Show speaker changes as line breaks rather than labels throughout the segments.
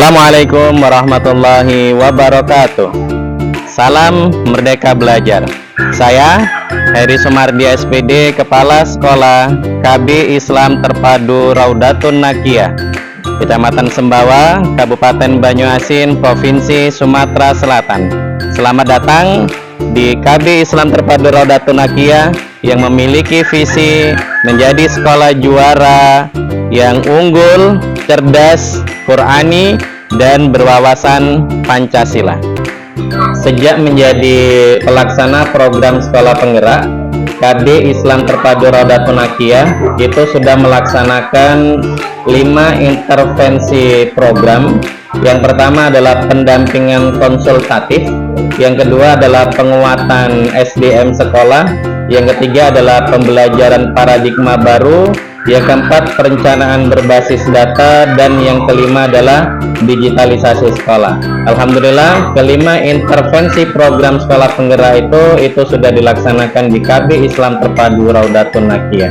Assalamualaikum warahmatullahi wabarakatuh. Salam Merdeka Belajar. Saya Heri Sumardi SPD, Kepala Sekolah KB Islam Terpadu Raudatun Nakiyah, Kecamatan Sembawa, Kabupaten Banyuasin, Provinsi Sumatera Selatan. Selamat datang di KB Islam Terpadu Raudatun Nakiyah yang memiliki visi menjadi sekolah juara yang unggul, cerdas, Qurani, dan berwawasan Pancasila. Sejak menjadi pelaksana program sekolah penggerak, KB Islam Terpadu Raudatun Nakiyah itu sudah melaksanakan 5 intervensi program. Yang pertama adalah pendampingan konsultatif, yang kedua adalah penguatan SDM sekolah, yang ketiga adalah pembelajaran paradigma baru, yang keempat perencanaan berbasis data, dan yang kelima adalah digitalisasi sekolah. Alhamdulillah, kelima intervensi program sekolah penggerak itu sudah dilaksanakan di KB Islam Terpadu Raudatun Nakiyah.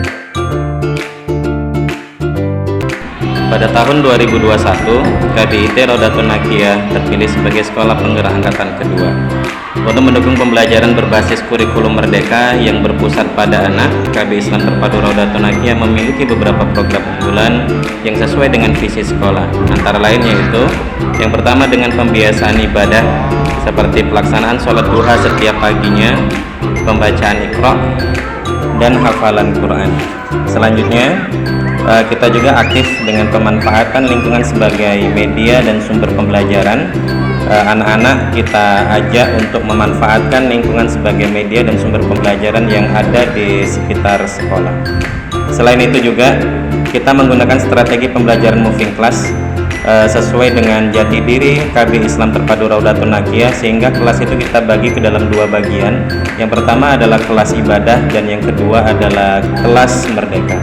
Pada tahun 2021, KBIT Raudatun Nakiyah terpilih sebagai sekolah penggerak angkatan kedua. Untuk mendukung pembelajaran berbasis kurikulum merdeka yang berpusat pada anak, KB Islam Terpadu Raudatun Nakiyah memiliki beberapa program unggulan yang sesuai dengan visi sekolah. Antara lain yaitu, yang pertama dengan pembiasaan ibadah seperti pelaksanaan sholat duha setiap paginya, pembacaan Iqra, dan hafalan Quran. Selanjutnya, kita juga aktif dengan pemanfaatan lingkungan sebagai media dan sumber pembelajaran. Anak-anak kita ajak untuk memanfaatkan lingkungan sebagai media dan sumber pembelajaran yang ada di sekitar sekolah. Selain itu juga kita menggunakan strategi pembelajaran moving class sesuai dengan jati diri KB Islam Terpadu Raudatun Nakiyah, sehingga kelas itu kita bagi ke dalam 2 bagian. Yang pertama adalah kelas ibadah dan yang kedua adalah kelas merdeka.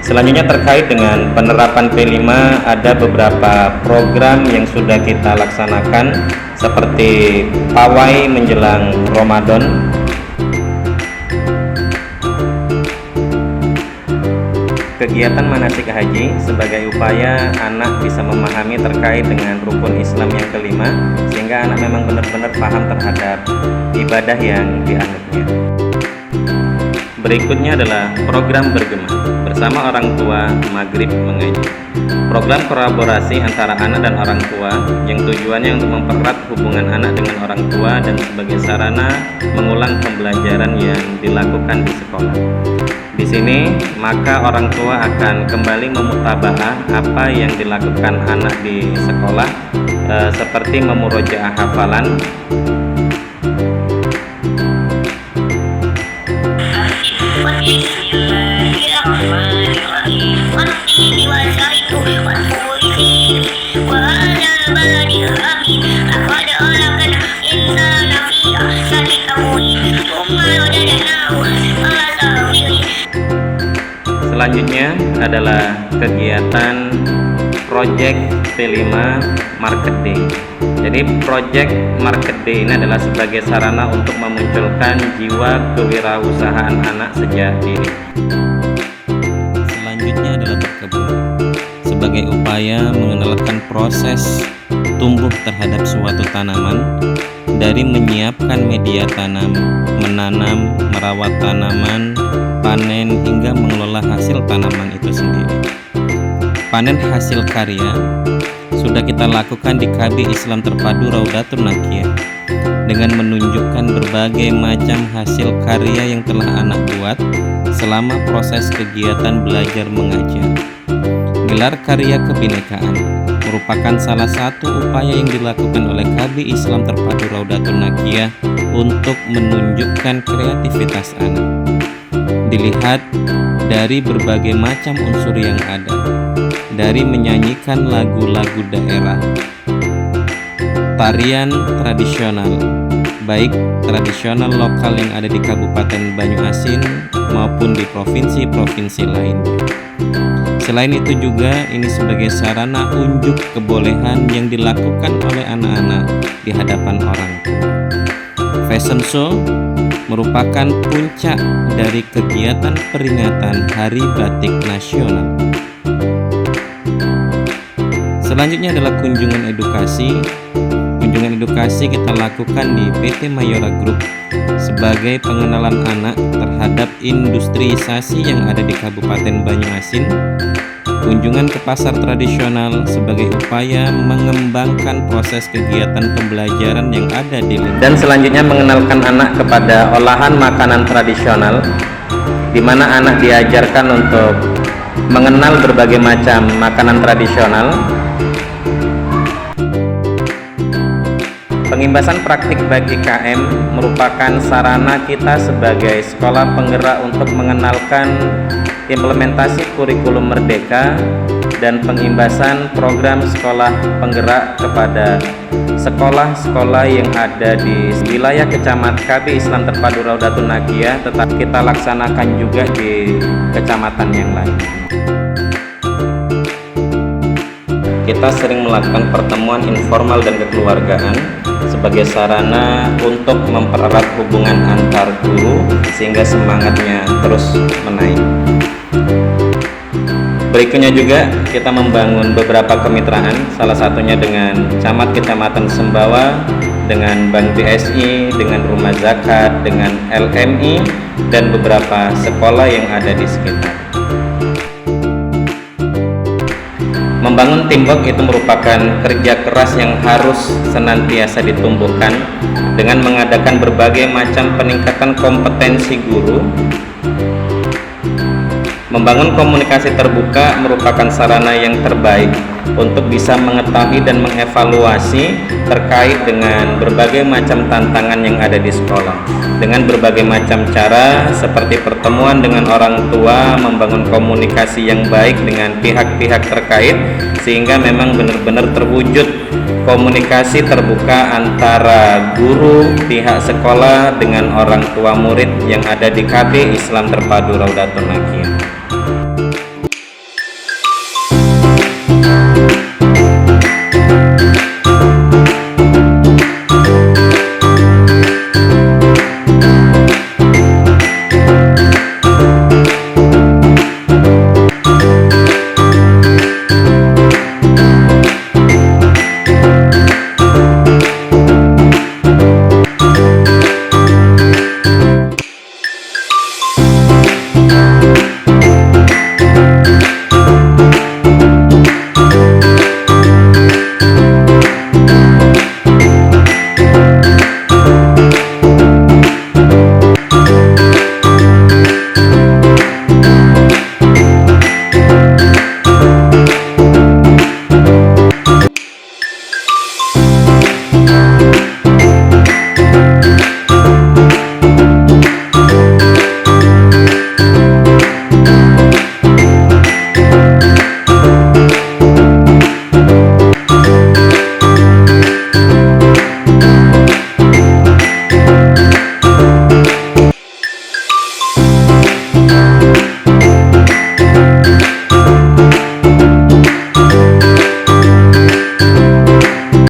Selanjutnya terkait dengan penerapan P5, ada beberapa program yang sudah kita laksanakan seperti pawai menjelang Ramadan, kegiatan manasik haji sebagai upaya anak bisa memahami terkait dengan rukun Islam yang kelima, sehingga anak memang benar-benar paham terhadap ibadah yang dianutnya. Berikutnya adalah program bergema bersama orang tua maghrib mengaji. Program kolaborasi antara anak dan orang tua yang tujuannya untuk mempererat hubungan anak dengan orang tua dan sebagai sarana mengulang pembelajaran yang dilakukan di sekolah. Di sini maka orang tua akan kembali memutaba'ah apa yang dilakukan anak di sekolah, seperti memurojaah hafalan, Selanjutnya adalah kegiatan Project P5 Market Day. Jadi Project Market Day ini adalah sebagai sarana untuk memunculkan jiwa kewirausahaan anak sejak dini. Selanjutnya adalah berkebun sebagai upaya mengenalkan proses tumbuh terhadap suatu tanaman, dari menyiapkan media tanam, menanam, merawat tanaman, panen, hingga mengelola hasil tanaman itu sendiri. Panen hasil karya sudah kita lakukan di KB Islam Terpadu Raudatun Nakiyah dengan menunjukkan berbagai macam hasil karya yang telah anak buat selama proses kegiatan belajar mengajar. Gelar karya kebinekaan merupakan salah satu upaya yang dilakukan oleh KB Islam Terpadu Raudatun Nakiyah untuk menunjukkan kreativitas anak. Dilihat dari berbagai macam unsur yang ada, dari menyanyikan lagu-lagu daerah, tarian tradisional, baik tradisional lokal yang ada di Kabupaten Banyuasin maupun di provinsi-provinsi lainnya. Selain itu juga ini sebagai sarana unjuk kebolehan yang dilakukan oleh anak-anak di hadapan orang tua. Fashion show merupakan puncak dari kegiatan peringatan Hari Batik Nasional.
Selanjutnya adalah kunjungan edukasi. Kunjungan edukasi kita lakukan di PT Mayora Group sebagai pengenalan anak terhadap industriisasi yang ada di Kabupaten Banyuasin. Kunjungan ke pasar tradisional sebagai upaya mengembangkan proses kegiatan pembelajaran yang ada di lingkungan.
Dan selanjutnya mengenalkan anak kepada olahan makanan tradisional, di mana anak diajarkan untuk mengenal berbagai macam makanan tradisional. Pengimbasan praktik bagi KM merupakan sarana kita sebagai sekolah penggerak untuk mengenalkan implementasi kurikulum merdeka dan pengimbasan program sekolah penggerak kepada sekolah-sekolah yang ada di wilayah Kecamatan KB Islam Terpadu Raudatun Nakiah, tetap kita laksanakan juga di kecamatan yang lain. Kita sering melakukan pertemuan informal dan kekeluargaan sebagai sarana untuk mempererat hubungan antar guru sehingga semangatnya terus menaik. Berikutnya juga kita membangun beberapa kemitraan, salah satunya dengan Camat Kecamatan Sembawa, dengan Bank BSI, dengan Rumah Zakat, dengan LMI, dan beberapa sekolah yang ada di sekitar. Membangun teamwork itu merupakan kerja keras yang harus senantiasa ditumbuhkan dengan mengadakan berbagai macam peningkatan kompetensi guru. Membangun komunikasi terbuka merupakan sarana yang terbaik untuk bisa mengetahui dan mengevaluasi terkait dengan berbagai macam tantangan yang ada di sekolah. Dengan berbagai macam cara seperti pertemuan dengan orang tua, membangun komunikasi yang baik dengan pihak-pihak terkait sehingga memang benar-benar terwujud komunikasi terbuka antara guru, pihak sekolah dengan orang tua murid yang ada di KB Islam Terpadu Raudatun Nakiah.